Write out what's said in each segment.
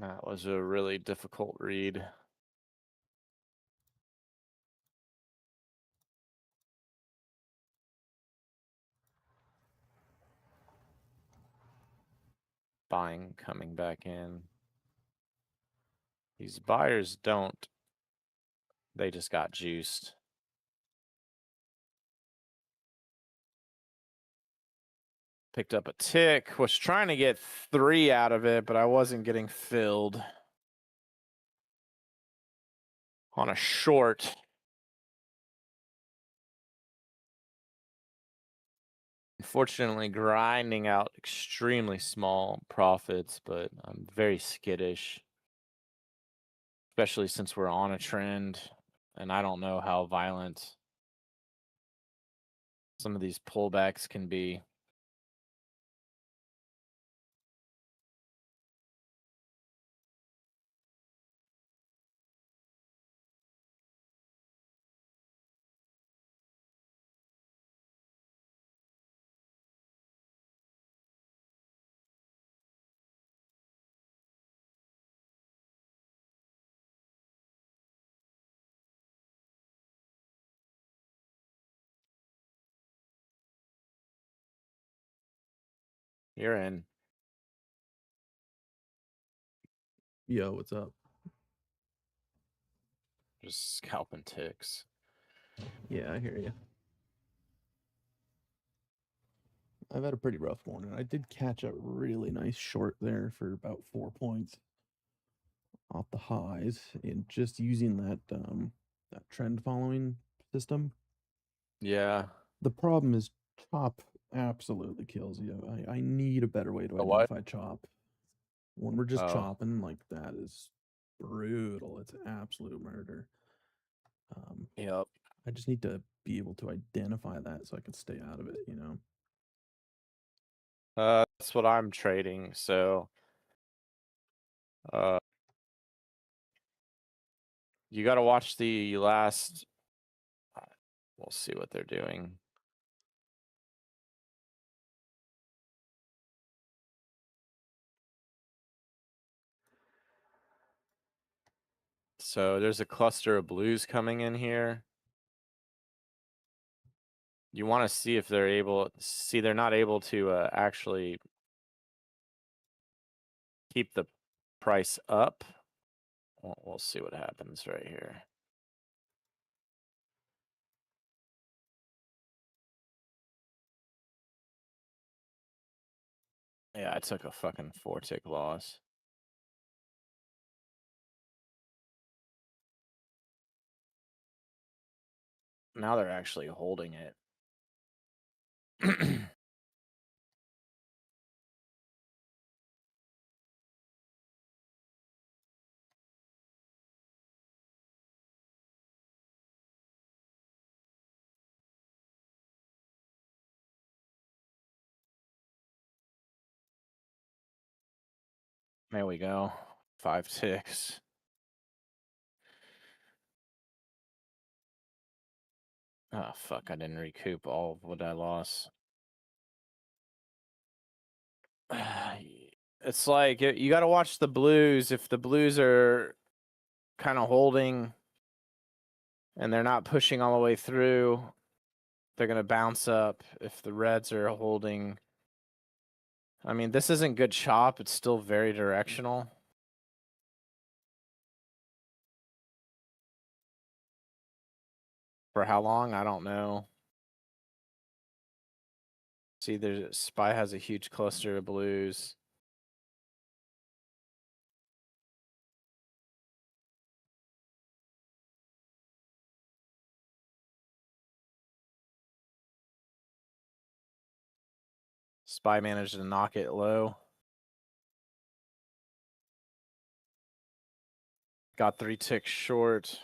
That was a really difficult read. Buying coming back in. These buyers don't. They just got juiced. Picked up a tick. Was trying to get 3 out of it, but I wasn't getting filled. On a short. Unfortunately, grinding out extremely small profits, but I'm very skittish. Especially since we're on a trend, and I don't know how violent some of these pullbacks can be. You're in. Yo, what's up? Just scalping ticks. Yeah, I hear you. I've had a pretty rough morning. I did catch a really nice short there for about 4 points off the highs, and just using that trend following system. Yeah. The problem is chop absolutely kills you. I need a better way to A what? identify chop. When we're just Oh, chopping, like that is brutal. It's absolute murder. yep. I just need to be able to identify that so I can stay out of it, you know? That's what I'm trading. So, uh, you got to watch the last. We'll see what they're doing. So there's a cluster of blues coming in here. You want to see if they're able. See, they're not able to actually keep the price up. We'll see what happens right here. Yeah, I took a fucking 4-tick loss. Now they're actually holding it. There we go. 5 ticks. Oh, fuck. I didn't recoup all of what I lost. It's like you got to watch the blues. If the blues are kind of holding and they're not pushing all the way through, they're going to bounce up. If the reds are holding, I mean, this isn't good chop. It's still very directional. For how long? I don't know. See, there's SPY has a huge cluster of blues. SPY managed to knock it low. Got 3 ticks short.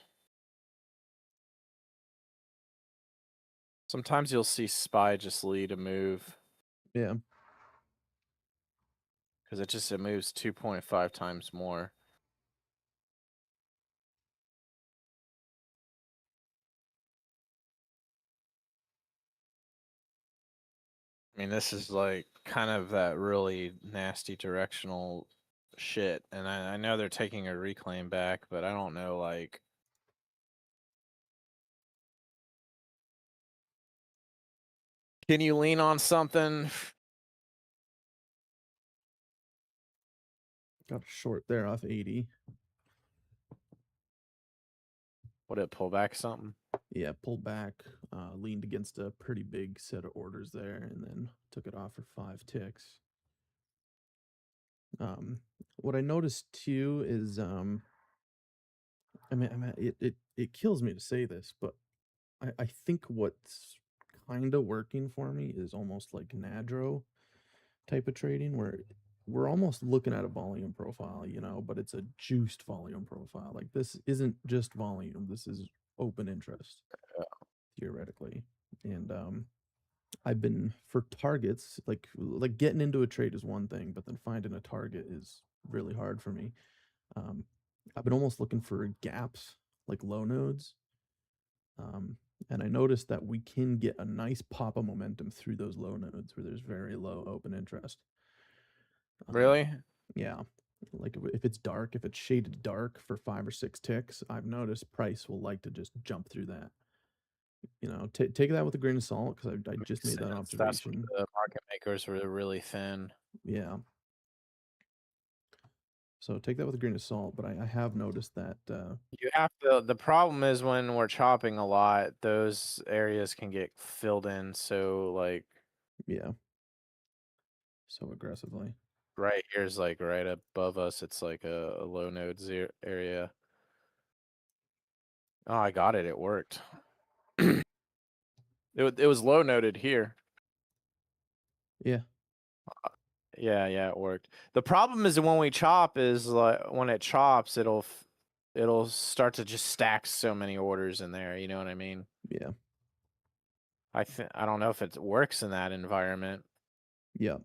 Sometimes you'll see SPY just lead a move. Yeah. Because it moves 2.5 times more. I mean, this is like kind of that really nasty directional shit, and I know they're taking a reclaim back, but I don't know, like. Can you lean on something? Got a short there off 80. Would it pull back something? Yeah, pulled back, leaned against a pretty big set of orders there, and then took it off for 5 ticks. What I noticed too is, I mean, it kills me to say this, but I think what's kind of working for me is almost like Nadro type of trading, where we're almost looking at a volume profile, you know, but it's a juiced volume profile. Like this isn't just volume; this is open interest, theoretically. And I've been for targets, like getting into a trade is one thing, but then finding a target is really hard for me. Um, I've been almost looking for gaps, like low nodes. And I noticed that we can get a nice pop of momentum through those low nodes where there's very low open interest. Really? Yeah. Like if it's dark, if it's shaded dark for 5 or 6 ticks, I've noticed price will like to just jump through that. You know, take that with a grain of salt because I just Makes made that sense. That's when observation. the market makers were really thin. Yeah. So take that with a grain of salt, but I have noticed that You have to. The problem is when we're chopping a lot, those areas can get filled in. So like yeah, so aggressively. right here's like right above us. It's like a low node area. Oh, I got it. It worked. It was low noted here. Yeah. Yeah, it worked. The problem is that when we chop is like when it chops, it'll start to just stack so many orders in there. You know what I mean? Yeah. I don't know if it works in that environment. Yeah.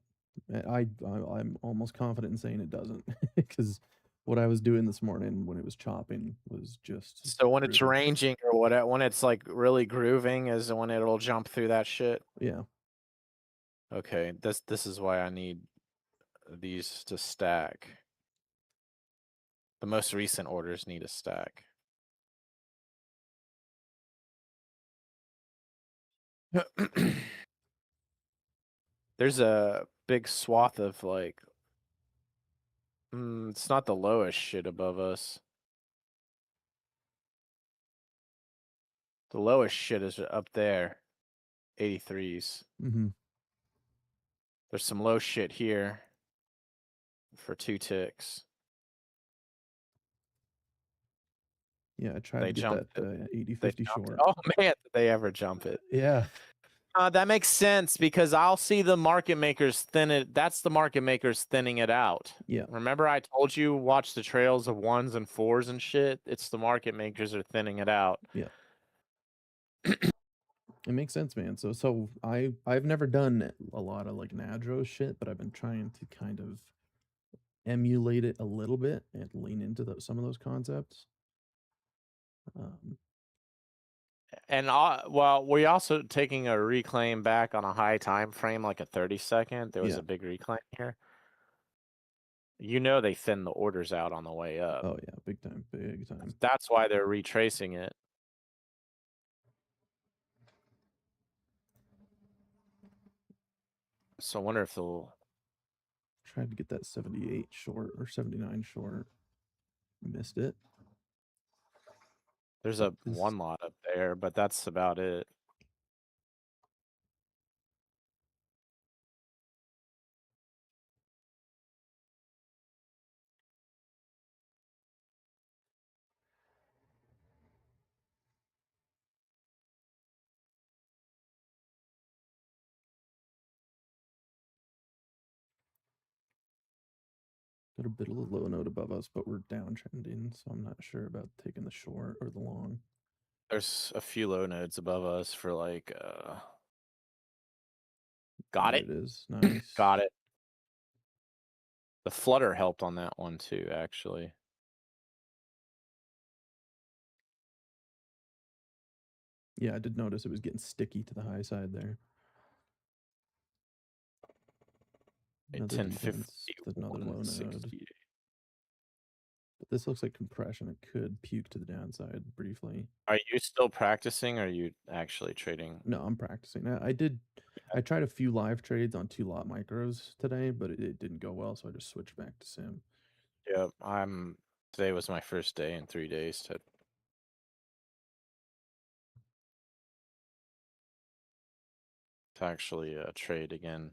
I'm almost confident in saying it doesn't because what I was doing this morning when it was chopping was just So when it's brutal. ranging or what, when it's like really grooving, is when it'll jump through that shit. Yeah. Okay, this is why I need these to stack. The most recent orders need a stack. There's a big swath of like, it's not the lowest shit above us. The lowest shit is up there, 83s. Mm-hmm. There's some low shit here for 2 ticks. Yeah, I tried They to get jumped that it. 80 They 50 jumped it. short. Oh man, did they ever jump it? Yeah. That makes sense because I'll see the market makers thin it. That's the market makers thinning it out. Yeah. Remember I told you watch the trails of 1s and 4s and shit? It's the market makers are thinning it out. Yeah. It makes sense, man. So I've never done a lot of like Nadro shit, but I've been trying to kind of emulate it a little bit and lean into some of those concepts. And well, we also taking a reclaim back on a high time frame, like a 30-second. There was Yeah. a big reclaim here. You know they thin the orders out on the way up. Oh yeah, big time, big time. That's why they're retracing it. So I wonder if they'll. Tried to get that 78 short or 79 short. Missed it. There's But a this one lot up there, but that's about it. got a bit of a low note above us, but we're downtrending, so I'm not sure about taking the short or the long. There's a few low nodes above us for like got There it. it is. Nice. Got it. The flutter helped on that one too, actually. Yeah, I did notice it was getting sticky to the high side there. At Another 1050, defense with another low node. But this looks like compression. It could puke to the downside briefly. Are you still practicing or are you actually trading? No, I'm practicing. I tried a few live trades on 2 lot micros today, but it didn't go well, so I just switched back to sim. Yeah, today was my first day in 3 days to actually trade again.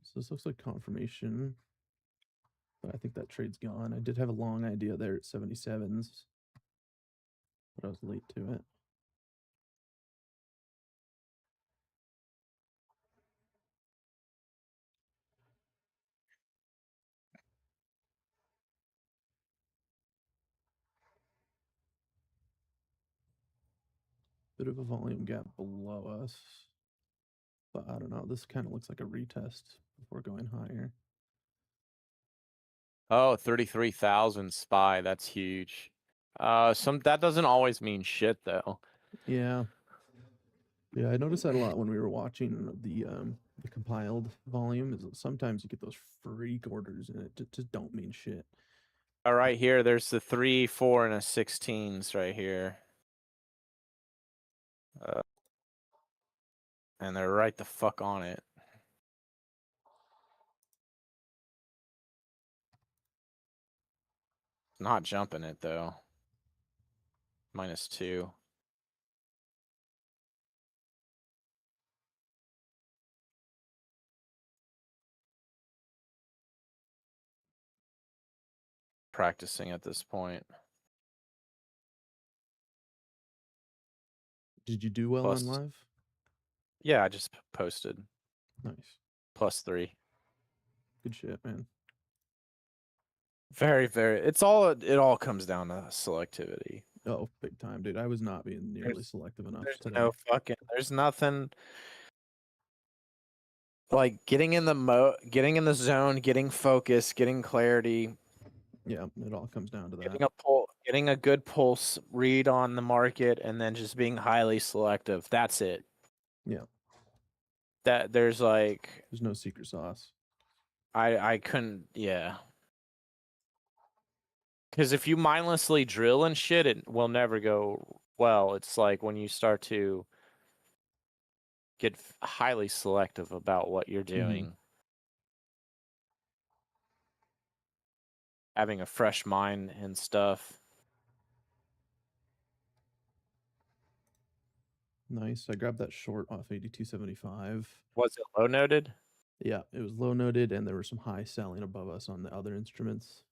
So this looks like confirmation. But I think that trade's gone. I did have a long idea there at 77s, but I was late to it. Bit of a volume gap below us. But I don't know. This kind of looks like a retest before going higher. Oh, 33,000 SPY. That's huge. That doesn't always mean shit though. Yeah. Yeah, I noticed that a lot when we were watching the compiled volume. Is sometimes you get those freak orders and it just don't mean shit. All right, here there's the 3, 4, and a 16s right here. And they're right the fuck on it. Not jumping it though. -2. Practicing at this point. Did you do well on live? Yeah, I just posted. Nice. +3. Good shit, man. Very, very. It all comes down to selectivity. Oh, big time, dude. I was not being nearly selective enough today. There's nothing like getting in the zone, getting focus, getting clarity. Yeah, it all comes down to that. Getting a good pulse read on the market, and then just being highly selective. That's it. Yeah. There's no secret sauce. I couldn't, yeah. Because if you mindlessly drill and shit, it will never go well. It's like when you start to get highly selective about what you're doing. Having a fresh mind and stuff. Nice. I grabbed that short off 82.75. Was it low noted? Yeah, it was low noted, and there was some high selling above us on the other instruments.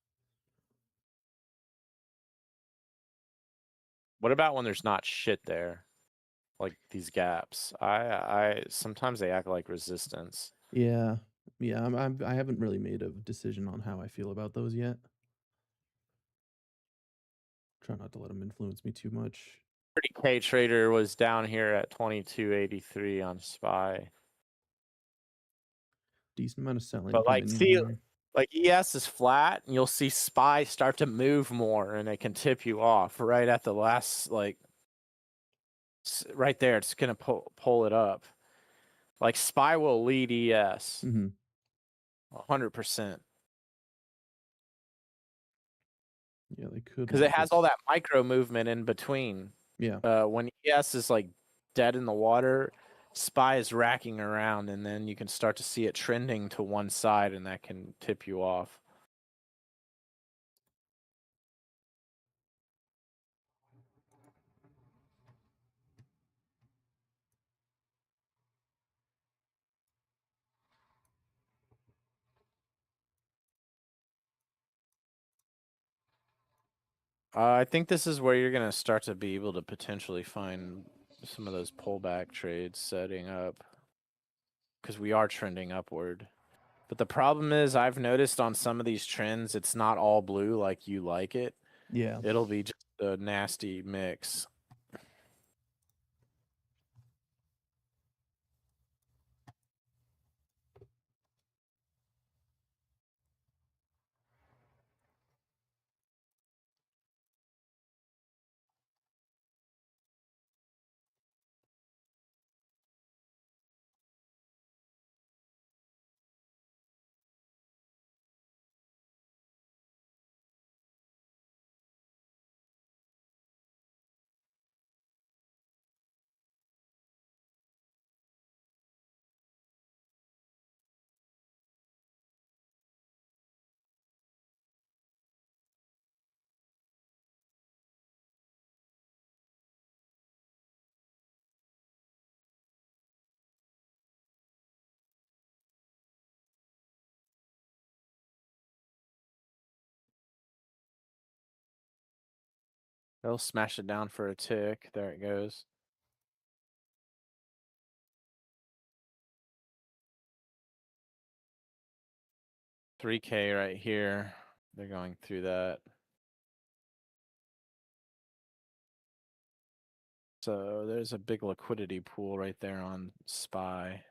What about when there's not shit there? Like these gaps. I sometimes they act like resistance. Yeah. Yeah, I haven't really made a decision on how I feel about those yet. Try not to let them influence me too much. 30K trader was down here at 2283 on SPY. Decent amount of selling. But like, see, like ES is flat, and you'll see SPY start to move more, and it can tip you off right at the last, like, right there. It's gonna pull it up. Like SPY will lead ES. 100%. Yeah, they could. Because it has all that micro movement in between. Yeah. When ES is like dead in the water, SPY is racking around, and then you can start to see it trending to one side, and that can tip you off. I think this is where you're going to start to be able to potentially find some of those pullback trades setting up, because we are trending upward. But the problem is, I've noticed on some of these trends, it's not all blue like you like it. Yeah. It'll be just a nasty mix. They'll smash it down for a tick. There it goes. $3K right here. They're going through that. So there's a big liquidity pool right there on SPY.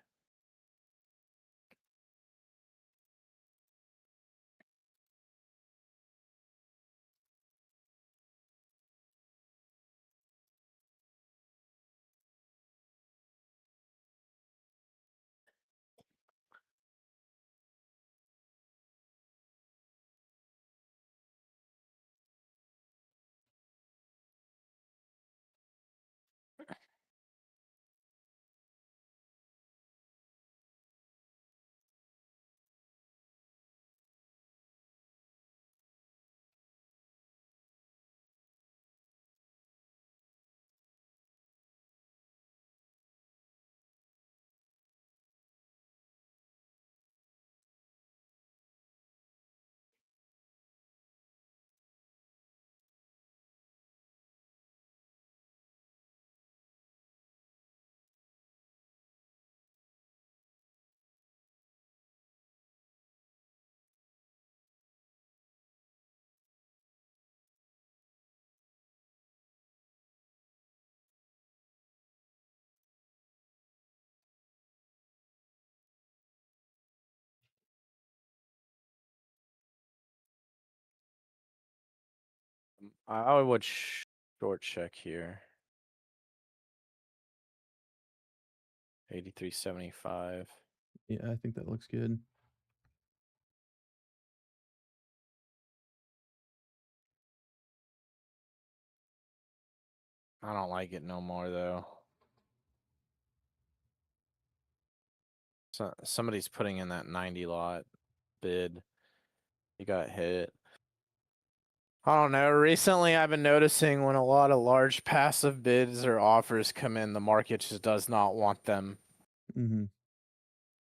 I would short check here. 83.75. Yeah, I think that looks good. I don't like it no more though. So somebody's putting in that 90 lot bid. You got hit. I don't know. Recently, I've been noticing when a lot of large passive bids or offers come in, the market just does not want them. Mm-hmm.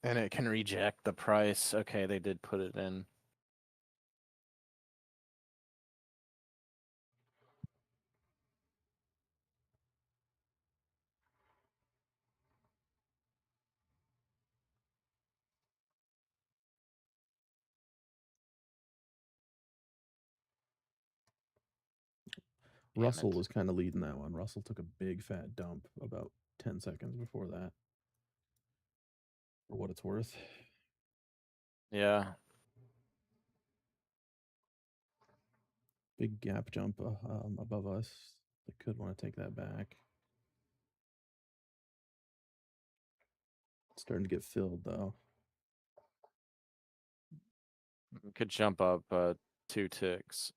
And it can reject the price. Okay, they did put it in. Damn Russell it. was kind of leading that one. Russell took a big fat dump about 10 seconds before that. For what it's worth. Yeah. Big gap jump above us. They could want to take that back. It's starting to get filled though. Could jump up 2 ticks.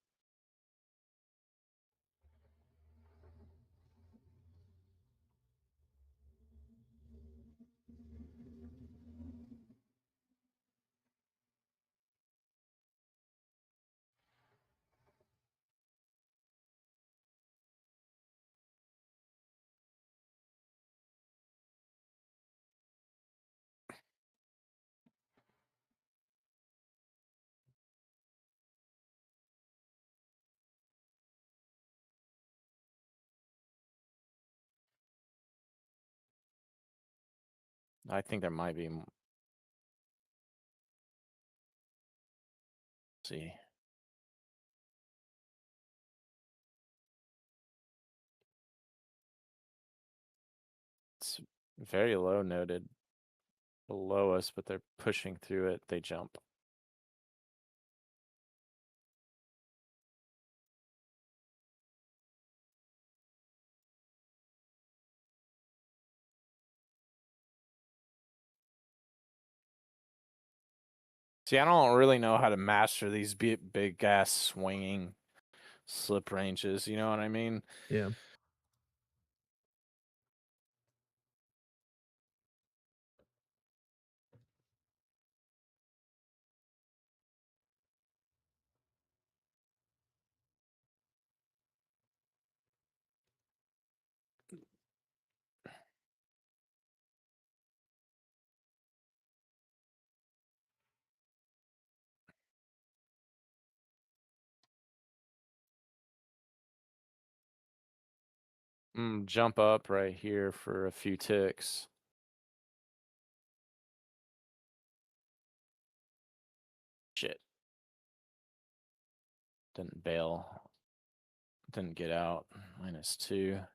I think there might be. See. It's very low noted below us, but they're pushing through it. They jump. See, I don't really know how to master these big ass swinging slip ranges. You know what I mean? Yeah. Jump up right here for a few ticks. Shit. Didn't bail. Didn't get out. -2.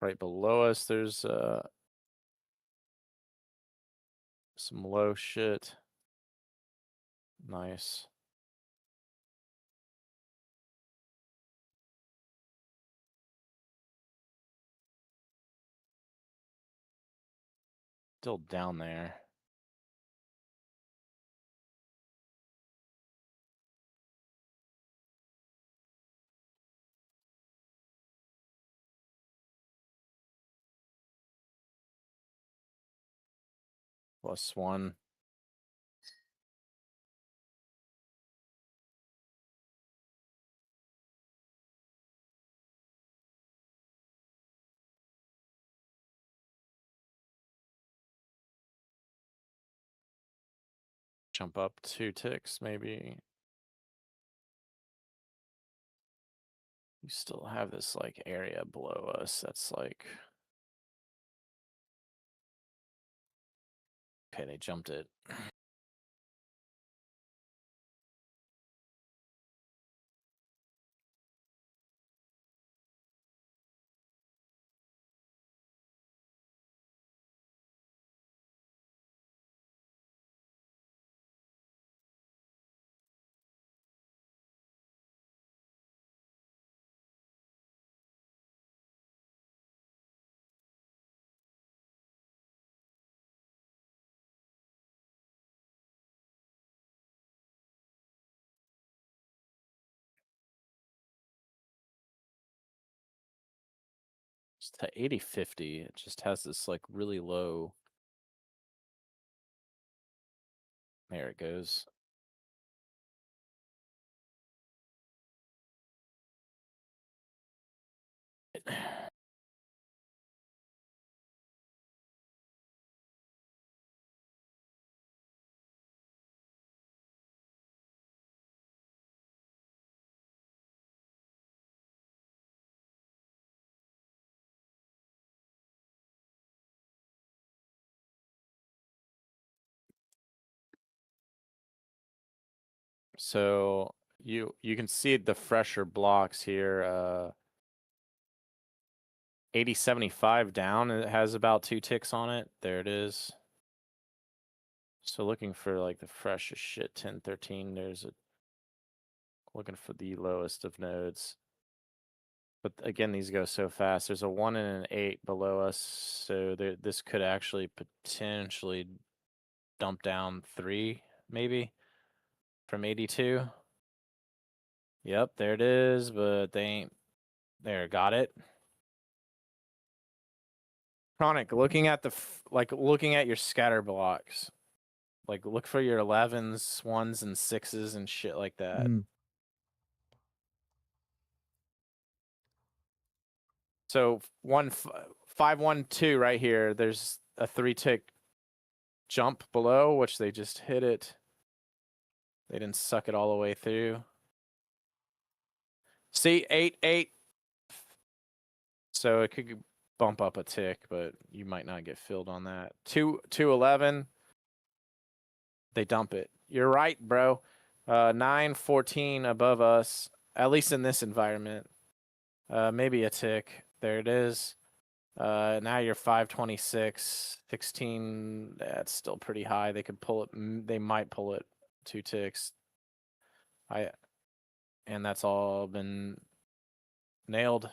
Right below us, there's some low shit. Nice. Still down there. +1. Jump up 2 ticks, maybe. You still have this like area below us that's like. Okay, they jumped it. It's to 80-50. It just has this like really low. There it goes. So you can see the fresher blocks here. 80-75 down. It has about 2 ticks on it. There it is. So looking for like the freshest shit. 10-13. There's a looking for the lowest of nodes. But again, these go so fast. There's a 1 and an 8 below us, so this could actually potentially dump down 3, maybe, from 82. Yep, there it is, but they ain't. There, got it. Chronic, looking at looking at your scatter blocks. Like, look for your 11s, 1s, and 6s and shit like that. So 5-1-2 right here. There's a 3-tick jump below, which they just hit it. They didn't suck it all the way through. See, 8-8. So it could bump up a tick, but you might not get filled on that. 2-11. They dump it. You're right, bro. 9-14 above us, at least in this environment. Maybe a tick. There it is. Now you're 5-26, 16. That's still pretty high. They could pull it. They might pull it 2 ticks. And that's all been nailed.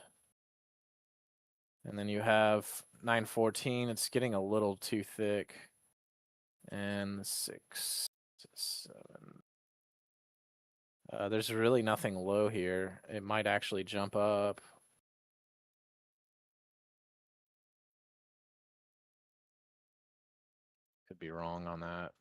And then you have 9-14. It's getting a little too thick. And 6-7. There's really nothing low here. It might actually jump up. Could be wrong on that.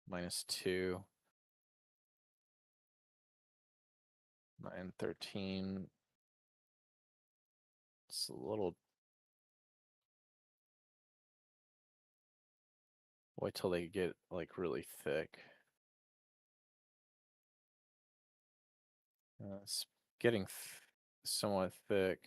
-2. 9-13. It's a little Wait till they get like really thick. It's getting somewhat thick.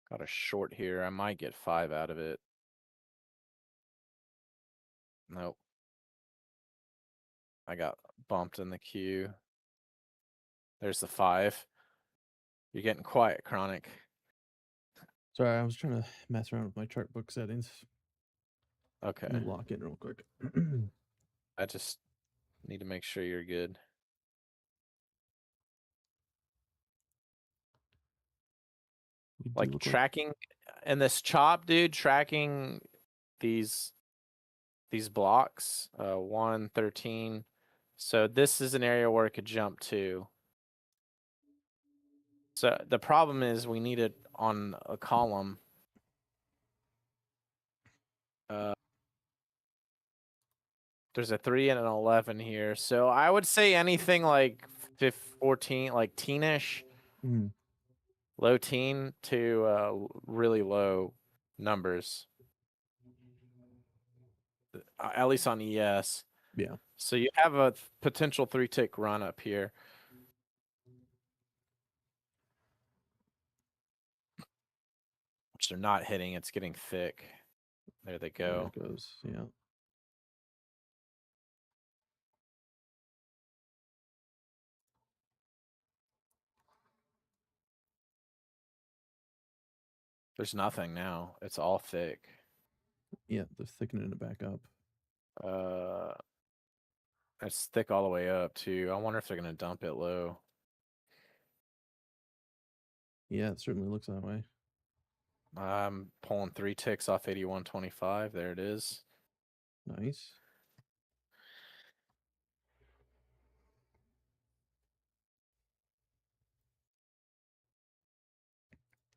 Got a short here. I might get 5 out of it. Nope. I got bumped in the queue. There's the 5. You're getting quiet, Chronic. Sorry, I was trying to mess around with my chart book settings. Okay. Let me lock in real quick. I just need to make sure you're good. We do Like look tracking in this chop, dude, tracking these blocks, 1, 13. So this is an area where it could jump to. So the problem is we need it on a column. There's a 3 and an 11 here. So I would say anything like 14, like teenish, Mhm. low teen to really low numbers. At least on ES. Yeah. So you have a potential 3-tick run up here. Which they're not hitting. It's getting thick. There they There go. it goes. Yeah. There's nothing now. It's all thick. Yeah, they're thickening it back up. It's thick all the way up too. I wonder if they're gonna dump it low. Yeah, it certainly looks that way. I'm pulling 3 ticks off 81.25. There it is. Nice.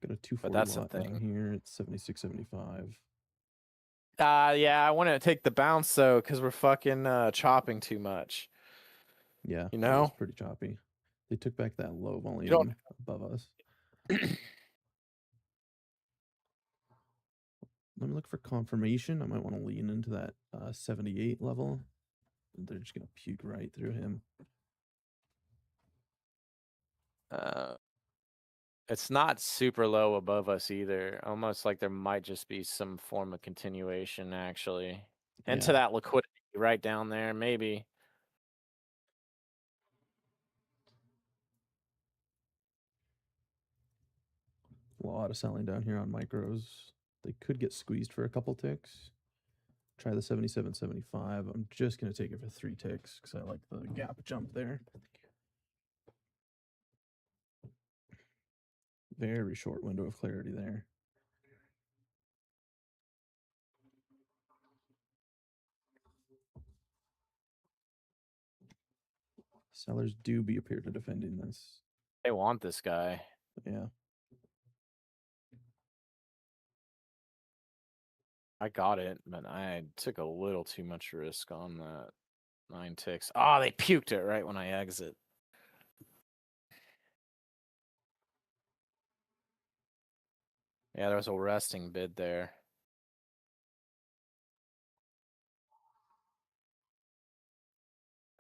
Got a 240 that's the lot down thing. here. It's 76.75. Yeah, I want to take the bounce though, because we're fucking chopping too much. Yeah, You it know? is pretty choppy. They took back that low You volume don't above us. Let me look for confirmation. I might want to lean into that 78 level. They're just gonna puke right through him. It's not super low above us either. Almost like there might just be some form of continuation actually. Into Yeah. that liquidity right down there, maybe. A lot of selling down here on micros. They could get squeezed for a couple ticks. Try the 77.75. I'm just gonna take it for 3 ticks because I like the gap jump there. Very short window of clarity there. Sellers do appear to defending this. They want this guy. Yeah. I got it, but I took a little too much risk on that 9 ticks. Oh, they puked it right when I exit. Yeah, there was a resting bid there.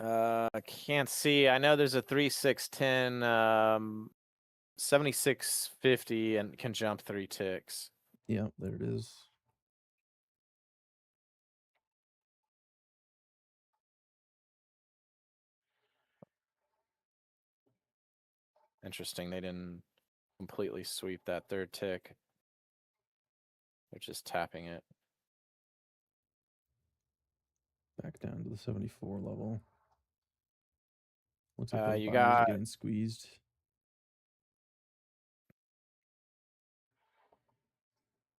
I can't see. I know there's a 3, 6, 10, 76.50 and can jump 3 ticks. Yeah, there it is. Interesting. They didn't completely sweep that 3rd tick. They're just tapping it. Back down to the 74 level. Looks like those You buyers are got getting squeezed.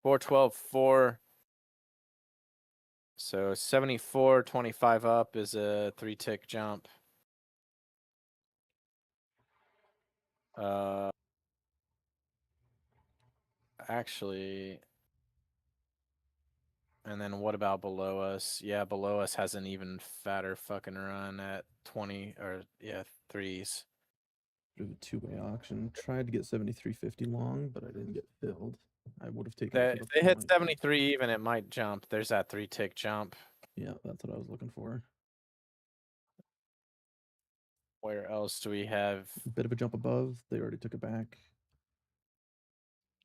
$4.12.4. So 74.25 up is a 3-tick jump. Actually, And then what about below us? Yeah, below us has an even fatter fucking run at 20 or yeah, threes. Bit of a two-way auction. Tried to get 73.50 long, but I didn't get filled. I would have taken it That for if the they hit point. 73 even, it might jump. There's that 3-tick jump. Yeah, that's what I was looking for. Where else do we have Bit of a jump above. They already took it back.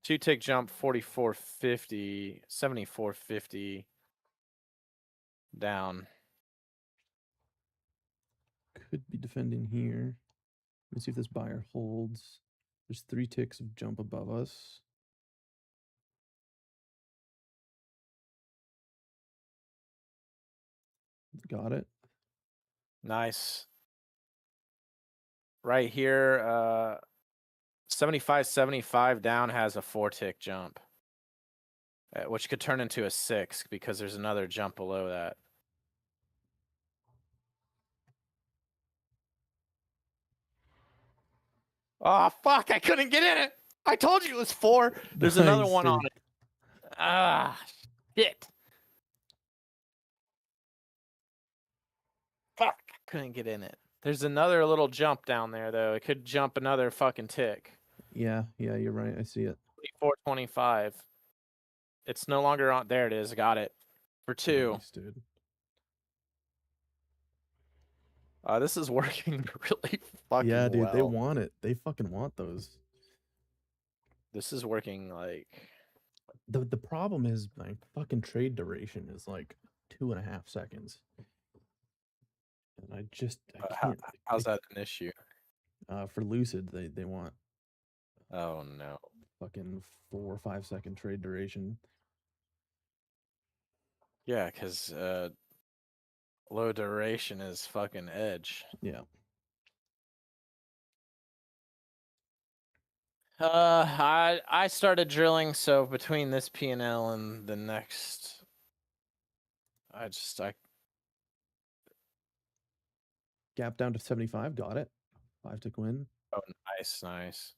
2-tick jump 44.50, 74.50 down. Could be defending here. Let me see if this buyer holds. There's 3 ticks of jump above us. Got it. Nice. Right here, 75.75 down has a 4-tick jump, which could turn into a 6 because there's another jump below that. Oh, fuck, I couldn't get in it. I told you it was 4. There's another Nice, one on dude. it. Ah, shit. Fuck, couldn't get in it. There's another little jump down there, though. It could jump another fucking tick. Yeah, you're right. I see it. 425. It's no longer on. There it is. Got it. For 2. Nice, dude. This is working really fucking Yeah, dude, they well. want it. They fucking want those. This is working like... The problem is my fucking trade duration is like 2.5 seconds. And I can't. How's that an issue? For Lucid, they want Oh, no. fucking 4 or 5 second trade duration. Yeah, because low duration is fucking edge. Yeah. I started drilling, so between this P&L and the next, I Gap down to 75. Got it. 5-tick win. oh, nice.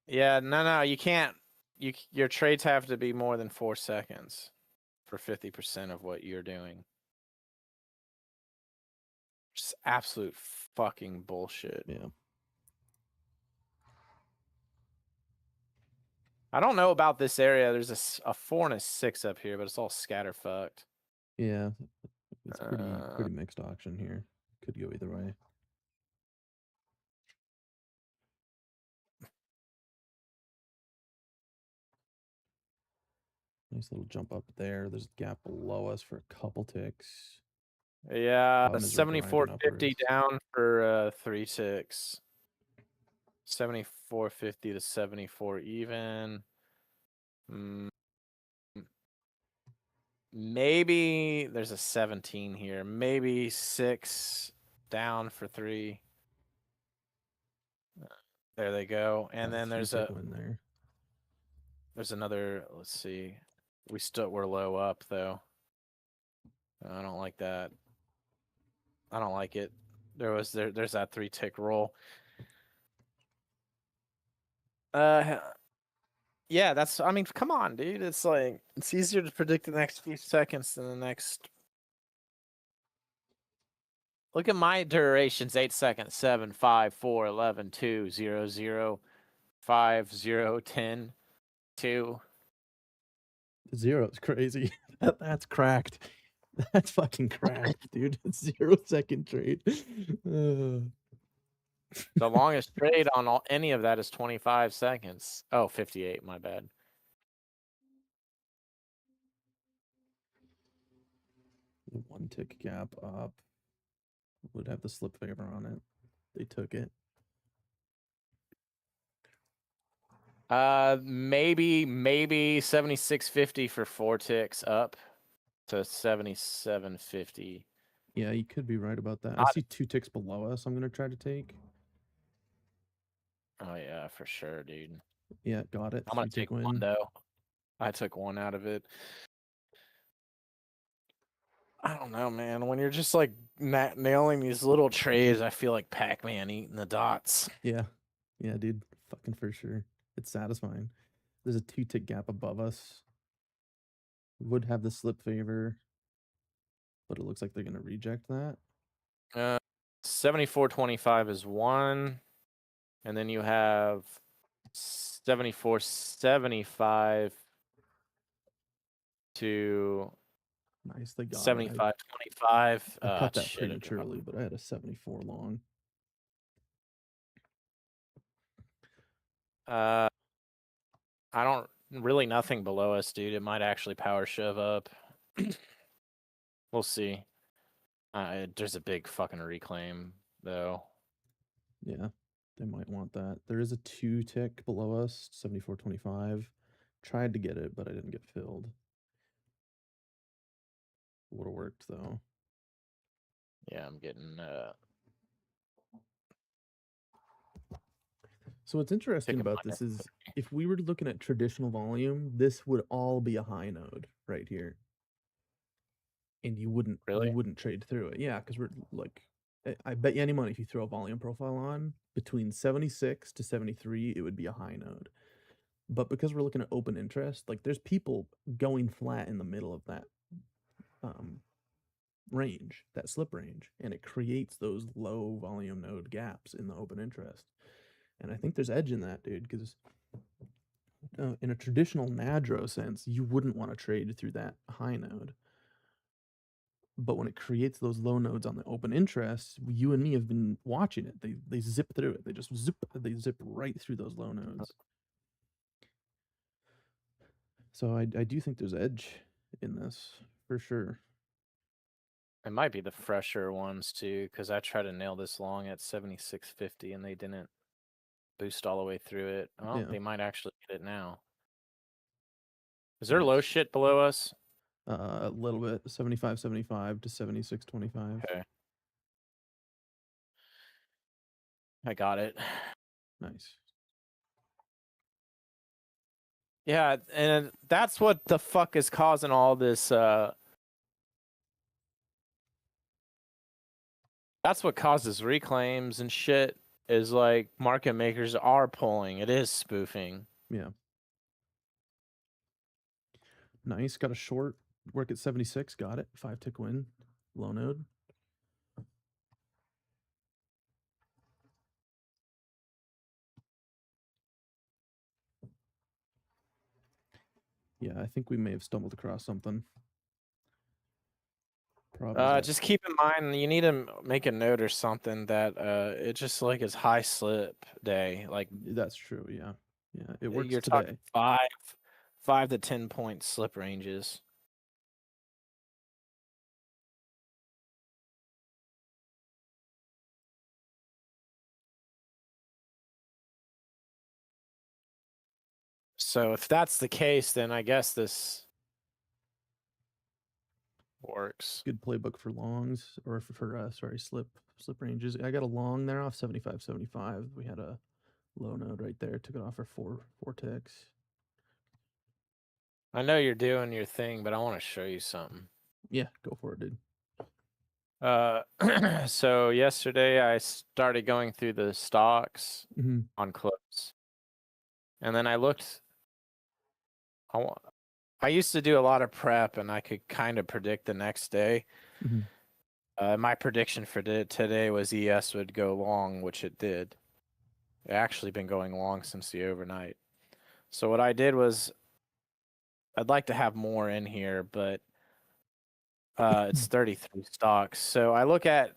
Yeah, no, you can't. Your trades have to be more than 4 seconds for 50% of what you're doing. Just absolute fucking bullshit. Yeah. I don't know about this area. There's a 4 and a 6 up here, but it's all scatter fucked. Yeah. It's pretty mixed auction here. Could go either way. Nice little jump up there. There's a gap below us for a couple ticks. Yeah, Bottom is, like, grinding 74.50 upwards. down for 3 ticks. 74.50 to 74 even. Maybe there's a 17 here. Maybe 6 down for 3. There they go. And then there's 3-tick win there. there's another. Let's see. We're low up though. I don't like that. I don't like it. There's that 3-tick roll. Yeah, I mean, come on, dude. It's like it's easier to predict the next few seconds than the next. Look at my durations: 8 seconds, 7, 5, 4, 11, 2, 0, 0, 5, 0, 10, 2. 0 is crazy. That's cracked. That's fucking cracked, dude. 0-second trade. The longest trade on any of that is 25 seconds. Oh, 58, my bad. One tick gap up. Would have the slip favor on it. They took it. Maybe 76.50 for 4 ticks up to 77.50. Yeah, you could be right about that. I see 2 ticks below us. I'm gonna try to take. Oh yeah, for sure, dude. Yeah, got it. I'm gonna take one though. I took one out of it. I don't know, man. When you're just like nailing these little trades, I feel like Pac-Man eating the dots. Yeah. Yeah, dude. Fucking for sure. It's satisfying. There's a 2-tick gap above us. Would have the slip favor, but it looks like they're going to reject that. 74.25 is one, and then you have 74.75 to Nice. They got it. 75.25. I cut that Shit, prematurely, but I had a 74 long. I don't really nothing below us, dude. It might actually power shove up. We'll see. There's a big fucking reclaim though. Yeah, they might want that. There is a 2-tick below us, 74.25. Tried to get it, but I didn't get filled. Would have worked though. Yeah, I'm getting So what's interesting Pick 'em about up. this is if we were looking at traditional volume, this would all be a high node right here. And you wouldn't trade through it. Yeah, because we're like I bet you any money if you throw a volume profile on between 76 to 73, it would be a high node. But because we're looking at open interest, like there's people going flat in the middle of that range, that slip range, and it creates those low volume node gaps in the open interest. And I think there's edge in that, dude, because in a traditional Nadro sense, you wouldn't want to trade through that high node. But when it creates those low nodes on the open interest, you and me have been watching it. They zip through it. They zip right through those low nodes. So I do think there's edge in this for sure. It might be the fresher ones too, because I tried to nail this long at 76.50 and they didn't boost all the way through it. Well, Yeah. they might actually get it now. Is there low shit below us? A little bit, 75.75 to 76.25. Okay. I got it. Nice. Yeah, and that's what the fuck is causing all this that's what causes reclaims and shit, is like market makers are pulling. It is spoofing. Yeah. Nice. Got a short. Work at 76. Got it. 5-tick win. Low node. Yeah, I think we may have stumbled across something. Probably. Just keep in mind you need to make a note or something that it just like is high slip day. Like That's true. Yeah. Yeah. It works you're today. talking 5 to 10 point slip ranges. So if that's the case, then I guess this works. Good playbook for longs or for slip ranges. I got a long there off 75.75. We had a low node right there. Took it off for four ticks. I know you're doing your thing, but I want to show you something. Yeah, go for it, dude. So yesterday I started going through the stocks on close, and then I looked. I used to do a lot of prep, and I could kind of predict the next day. My prediction for today was ES would go long, which it did. It actually been going long since the overnight. So what I did was, I'd like to have more in here, but it's 33 stocks. So I look at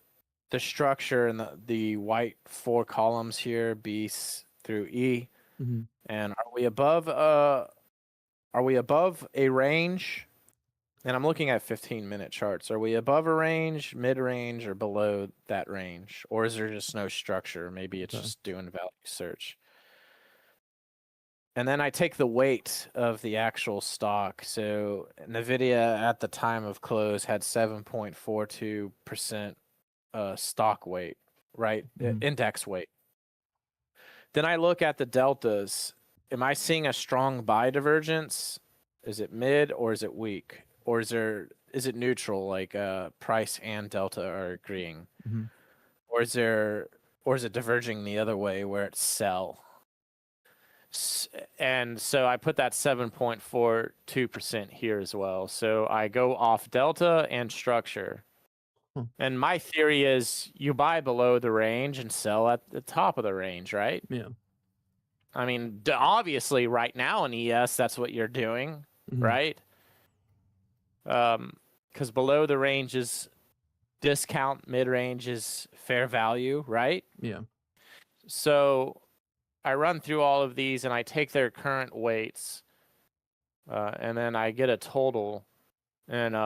the structure and the white 4 columns here, B through E, and are we above a range? And I'm looking at 15-minute charts. Are we above a range, mid-range, or below that range? Or is there just no structure? Maybe it's just doing value search. And then I take the weight of the actual stock. So NVIDIA at the time of close had 7.42% stock weight, right? Index weight. Then I look at the deltas. Am I seeing a strong buy divergence? Is it mid or is it weak? Or is it neutral, like price and delta are agreeing, Mhm. or is it diverging the other way where it's sell? And so I put that 7.42% here as well. So I go off delta and structure. Hmm. And my theory is you buy below the range and sell at the top of the range, right? Yeah. I mean, obviously, right now in ES, that's what you're doing, Mhm. right? Because below the range is discount, mid range is fair value, right? Yeah. So I run through all of these and I take their current weights, and then I get a total, and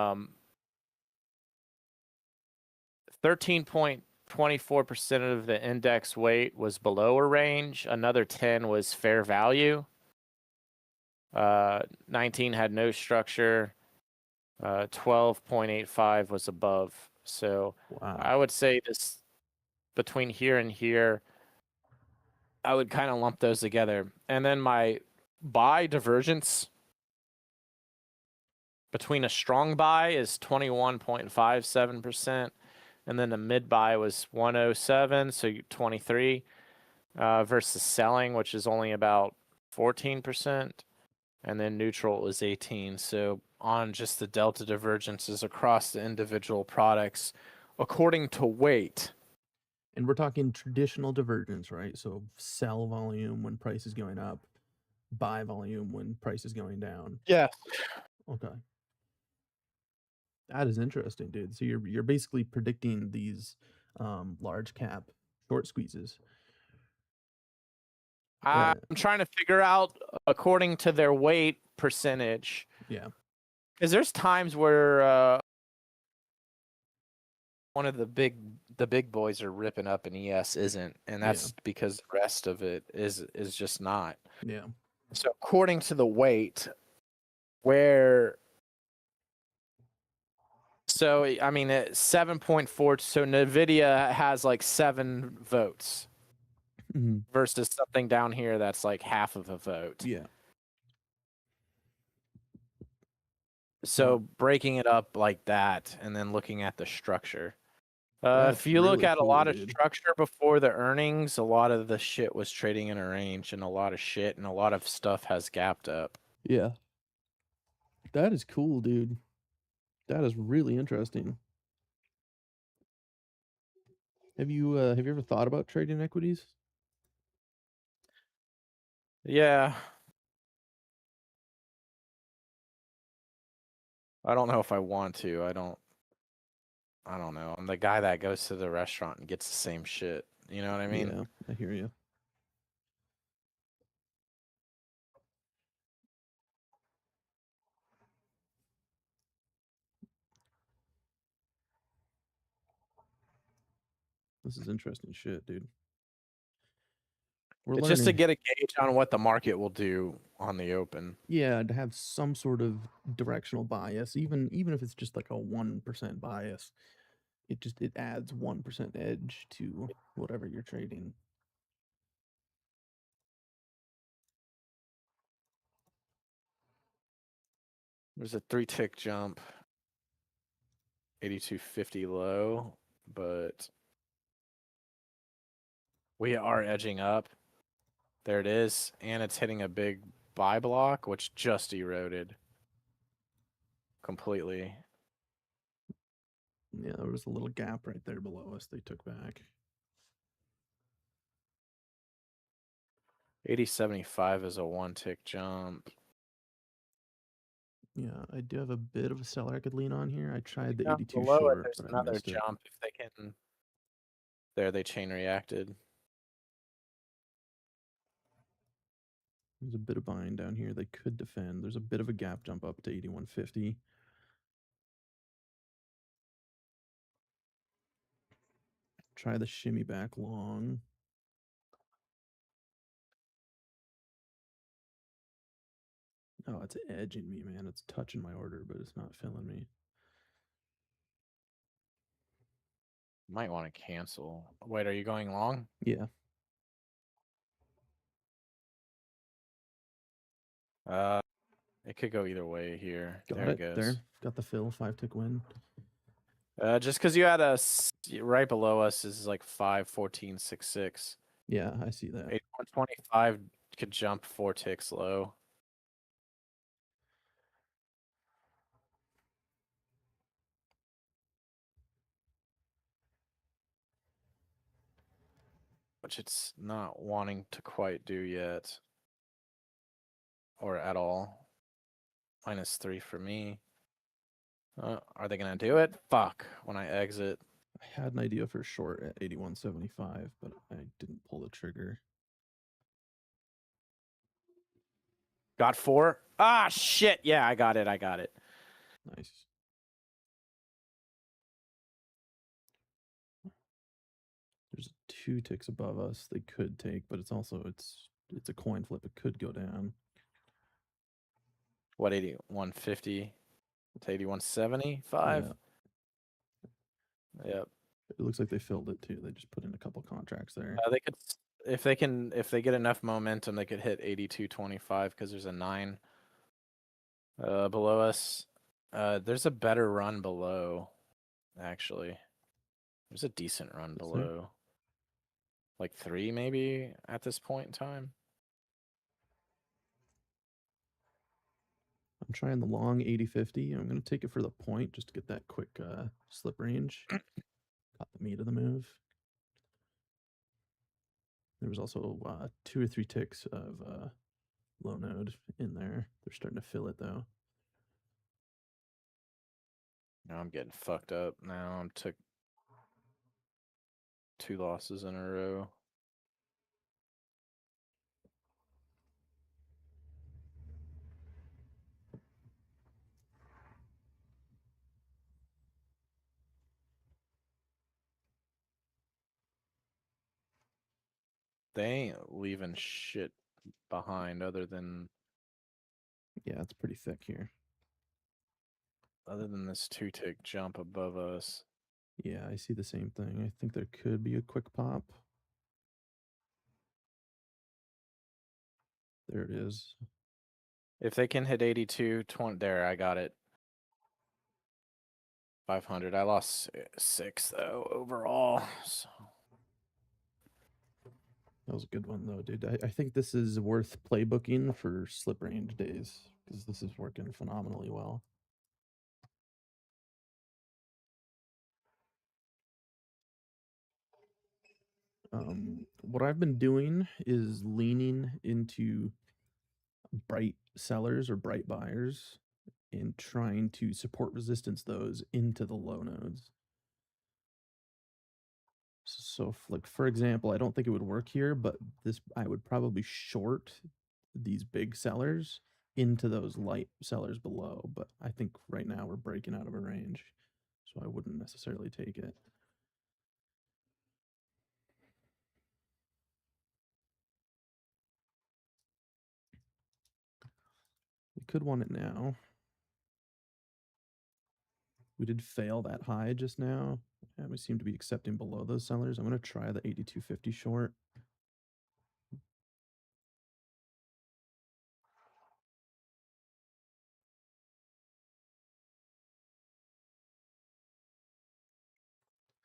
13.24% of the index weight was below a range. Another 10 was fair value. 19 had no structure. 12.85 was above. So Wow. I would say this between here and here, I would kind of lump those together. And then my buy divergence between a strong buy is 21.57%, and then the mid buy was 107, so 23, versus selling, which is only about 14%, and then neutral is 18. So on just the delta divergences across the individual products, according to weight. And we're talking traditional divergence, right? So sell volume when price is going up, buy volume when price is going down. Yeah. Okay. That is interesting, dude. So you're basically predicting these large cap short squeezes. I'm trying to figure out according to their weight percentage. Yeah. Because there's times where one of the big boys are ripping up and ES isn't, and that's because the rest of it is just not. Yeah. So according to the weight, where so I mean 7.4. So Nvidia has like 7 votes Mhm. versus something down here that's like half of a vote. Yeah. So breaking it up like that and then looking at the structure. That's If you look really at a cool, lot of dude. structure before the earnings, a lot of the shit was trading in a range, and a lot of shit and a lot of stuff has gapped up. Yeah. That is cool, dude. That is really interesting. Have you ever thought about trading equities? Yeah. I don't know if I want to. I don't know. I'm the guy that goes to the restaurant and gets the same shit. You know what I mean? Yeah, I hear you. This is interesting shit, dude. We're It's just to learning. get a gauge on what the market will do on the open. Yeah, to have some sort of directional bias, even if it's just like a 1% bias, it adds 1% edge to whatever you're trading. There's a 3-tick jump, 82.50 low, but we are edging up. There it is, and it's hitting a big buy block, which just eroded completely. Yeah, there was a little gap right there below us they took back. 80.75 is a 1-tick jump. Yeah, I do have a bit of a seller I could lean on here. I tried the Down 82 below it, short, there's but I another missed it. jump if they can. There, they chain reacted. There's a bit of buying down here. They could defend. There's a bit of a gap jump up to 81.50. Try the shimmy back long. Oh, it's edging me, man. It's touching my order, but it's not filling me. Might want to cancel. Wait, are you going long? Yeah. It could go either way here. Got There it it. goes. There. Got the fill. 5-tick win. Just because you had right below us is like 5, 14, 6, 6. Yeah, I see that. 8125 could jump 4 ticks low. Which it's not wanting to quite do yet. Or at all. -3 for me. Are they gonna do it? Fuck. When I exit. I had an idea for short at 81.75, but I didn't pull the trigger. Got 4. Ah, shit. Yeah, I got it. Nice. There's 2 ticks above us they could take, but it's also it's a coin flip. It could go down. What, 8150 to 8175? Yeah. Yep. It looks like they filled it too. They just put in a couple contracts there. They could, if they get enough momentum, they could hit 8225 because there's a 9 below us. There's a better run below, actually. There's a decent run Is there? below. Like 3 maybe at this point in time. I'm trying the long 80-50. I'm going to take it for the point just to get that quick slip range. Got the meat of the move. There was also 2 or 3 ticks of low node in there. They're starting to fill it though. Now I'm getting fucked up. Now I took 2 losses in a row. They ain't leaving shit behind other than Yeah, it's pretty thick here. this 2-tick jump above us. Yeah, I see the same thing. I think there could be a quick pop. There it is. If they can hit 8220, there, I got it. 500. I lost 6 though overall. So. That was a good one though, dude. I think this is worth playbooking for slip range days because this is working phenomenally well. What I've been doing is leaning into bright sellers or bright buyers and trying to support resistance those into the low nodes. So, like for example, I don't think it would work here, but this I would probably short these big sellers into those light sellers below. But I think right now we're breaking out of a range, so I wouldn't necessarily take it. We could want it now. We did fail that high just now, and we seem to be accepting below those sellers. I'm going to try the 8250 short.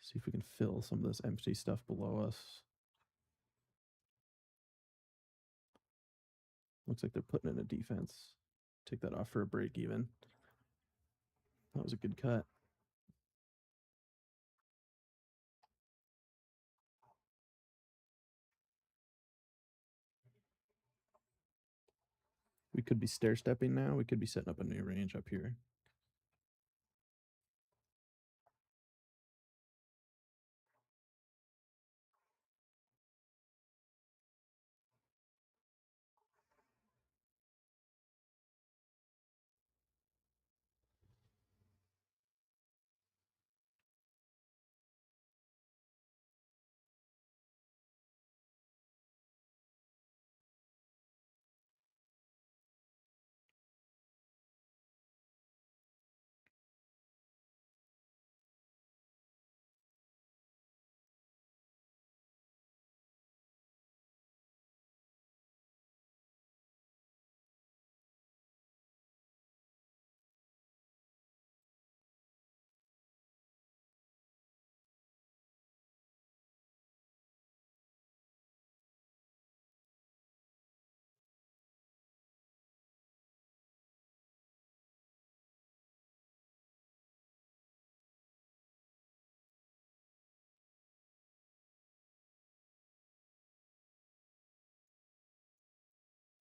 See if we can fill some of this empty stuff below us. Looks like they're putting in a defense. Take that off for a break even. That was a good cut. We could be stair stepping now. We could be setting up a new range up here.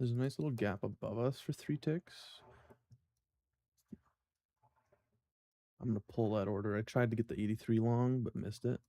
There's a nice little gap above us for 3 ticks. I'm going to pull that order. I tried to get the 83 long, but missed it.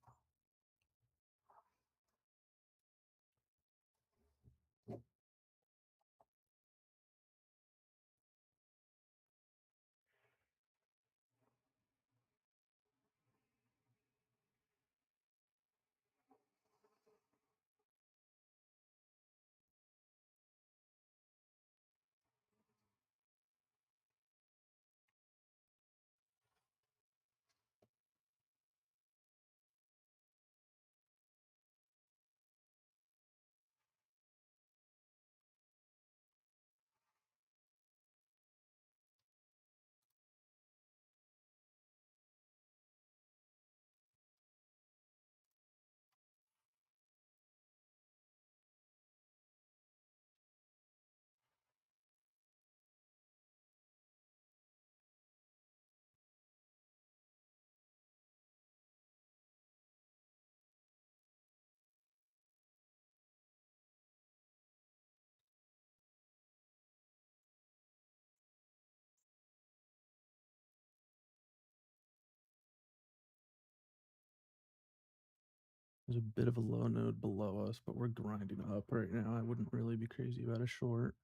There's a bit of a low node below us, but we're grinding up right now. I wouldn't really be crazy about a short.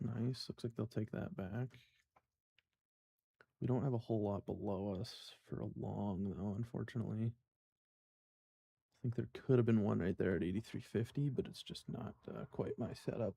Nice. Looks like they'll take that back. We don't have a whole lot below us for a long, though, unfortunately. I think there could have been one right there at 83.50, but it's just not quite my setup.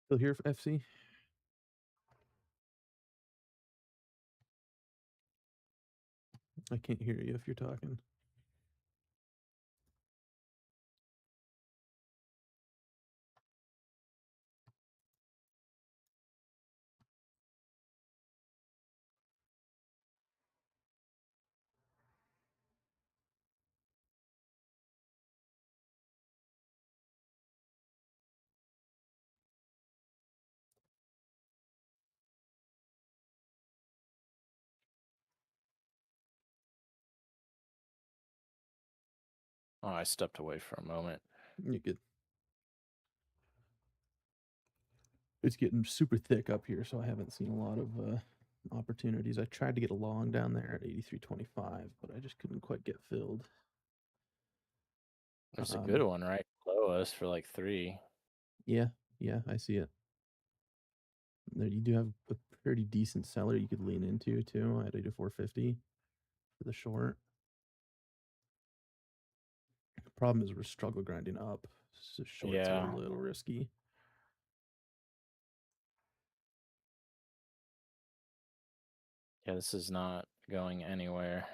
Still here for FC? I can't hear you if you're talking. Oh, I stepped away for a moment. You good. It's getting super thick up here, so I haven't seen a lot of opportunities. I tried to get a long down there at 83.25, but I just couldn't quite get filled. There's a good one right below us for like 3. Yeah, I see it. There, you do have a pretty decent seller you could lean into too at 84.50 for the short. The problem is we're struggle grinding up, so short's Yeah. a little risky. Yeah, this is not going anywhere.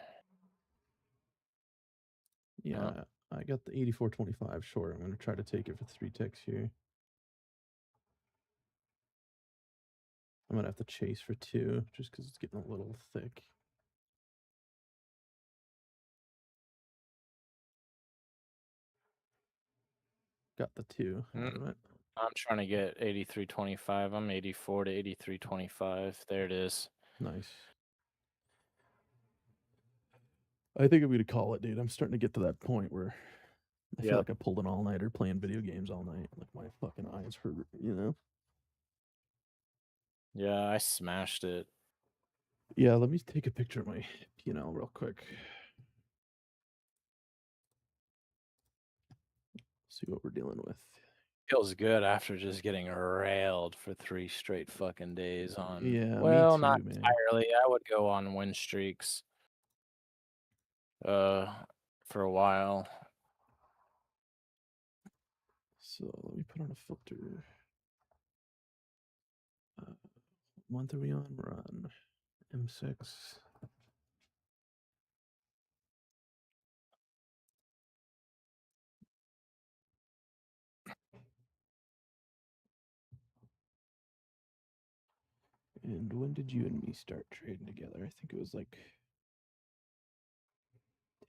Yeah, I got the 84.25 short. I'm going to try to take it for 3 ticks here. I'm going to have to chase for 2 just because it's getting a little thick. Got the 2 out of it. I'm trying to get 83.25. I'm 84 to 83.25. There it is. Nice. I think I'm going to call it, dude. I'm starting to get to that point where I feel like I pulled an all-nighter playing video games all night. Like my fucking eyes hurt, you know? Yeah, I smashed it. Yeah, let me take a picture of my P&L real quick. See what we're dealing with. feels good after just getting railed for 3 straight fucking days on. Yeah, me Well, too, not man. entirely. I would go on win streaks. For a while. So let me put on a filter. What month are we on? We're on M6. And when did you and me start trading together? I think it was like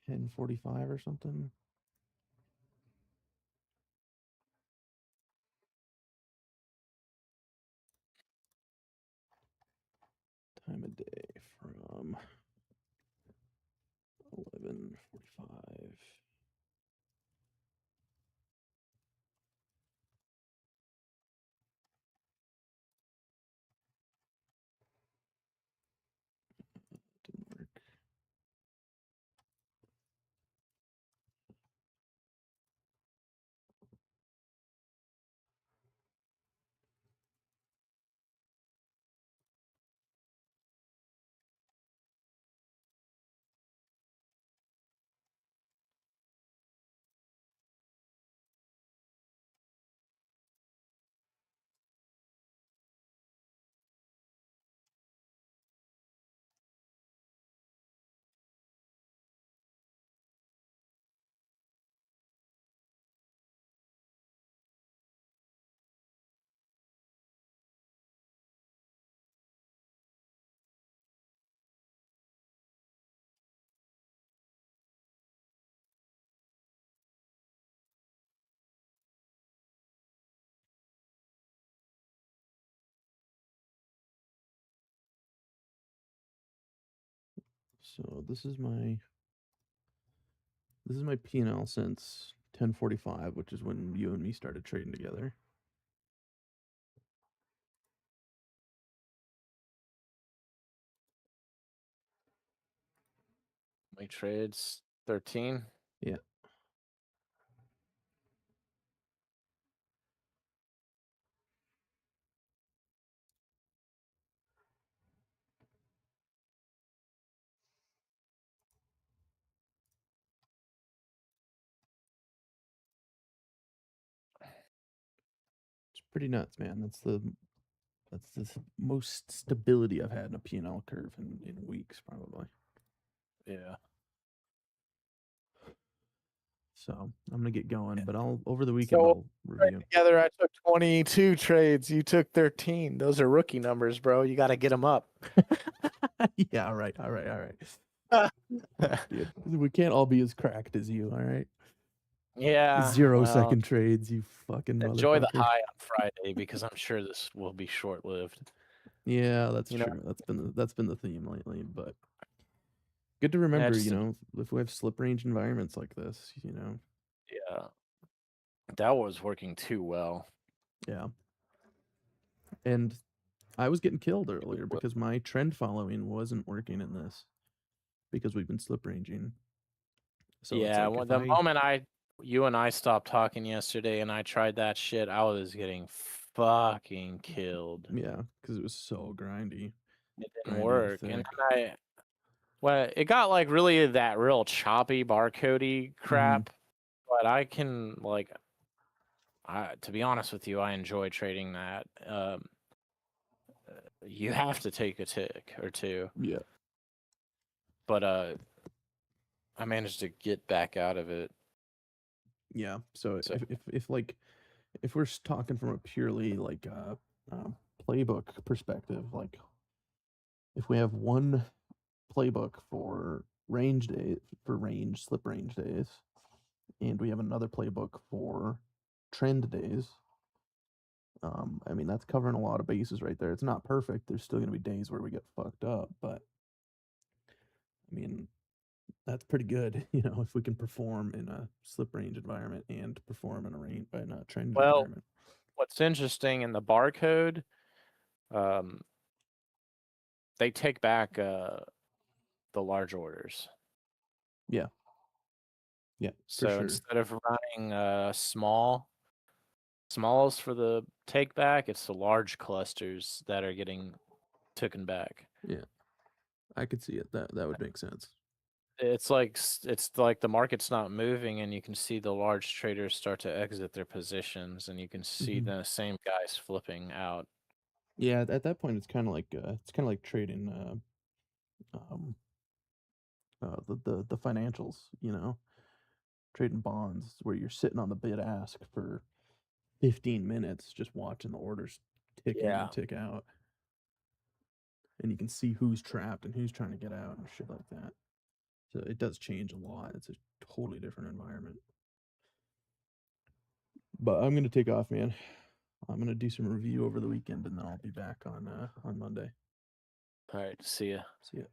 10:45 or something. Time of day from 11:45. Didn't work. So this is my P&L since 10:45, which is when you and me started trading together. We trades 13. Yeah. It's pretty nuts, man. That's the most stability I've had in a P&L curve in weeks, probably. Yeah. So I'm gonna get going, but I'll over the weekend I'll Right review. together, I took 22 trades. You took 13. Those are rookie numbers, bro. You got to get them up. Yeah, all right. Dude, we can't all be as cracked as you, all right? Yeah. 0-second trades, you fucking enjoy the motherfucker. high on Friday because I'm sure this will be short lived. Yeah, that's You know? true. That's been the theme lately, but good to remember, just- if we have slip range environments like this, Yeah. That was working too well. Yeah. And I was getting killed earlier because my trend following wasn't working in this because we've been slip ranging. So yeah, it's like the moment you and I stopped talking yesterday and I tried that shit, I was getting fucking killed. Yeah, because it was so grindy. It didn't Grindy and work. And thick. well, it got like really that real choppy barcodey crap, but I can to be honest with you, I enjoy trading that. You have to take a tick or two, Yeah. but I managed to get back out of it. Yeah. So So if we're talking from a purely playbook perspective, like if we have one playbook for slip range days, and we have another playbook for trend days. I mean, that's covering a lot of bases right there. It's not perfect. There's still going to be days where we get fucked up, but I mean, that's pretty good, if we can perform in a slip range environment and perform in a trend environment. what's interesting in the barcode, they take back the large orders. Yeah. Yeah. So for sure. instead of running small, smalls for the take back. It's the large clusters that are getting taken back. Yeah, I could see it. That would make sense. It's like the market's not moving, and you can see the large traders start to exit their positions, and you can see Mhm. the same guys flipping out. Yeah, at that point, it's kind of like trading um the financials, trading bonds where you're sitting on the bid ask for 15 minutes just watching the orders tick in Yeah. and tick out, and you can see who's trapped and who's trying to get out and shit like that. So it does change a lot. It's a totally different environment. But I'm gonna take off, man. I'm gonna do some review over the weekend, and then I'll be back on Monday. All right. See ya. See ya.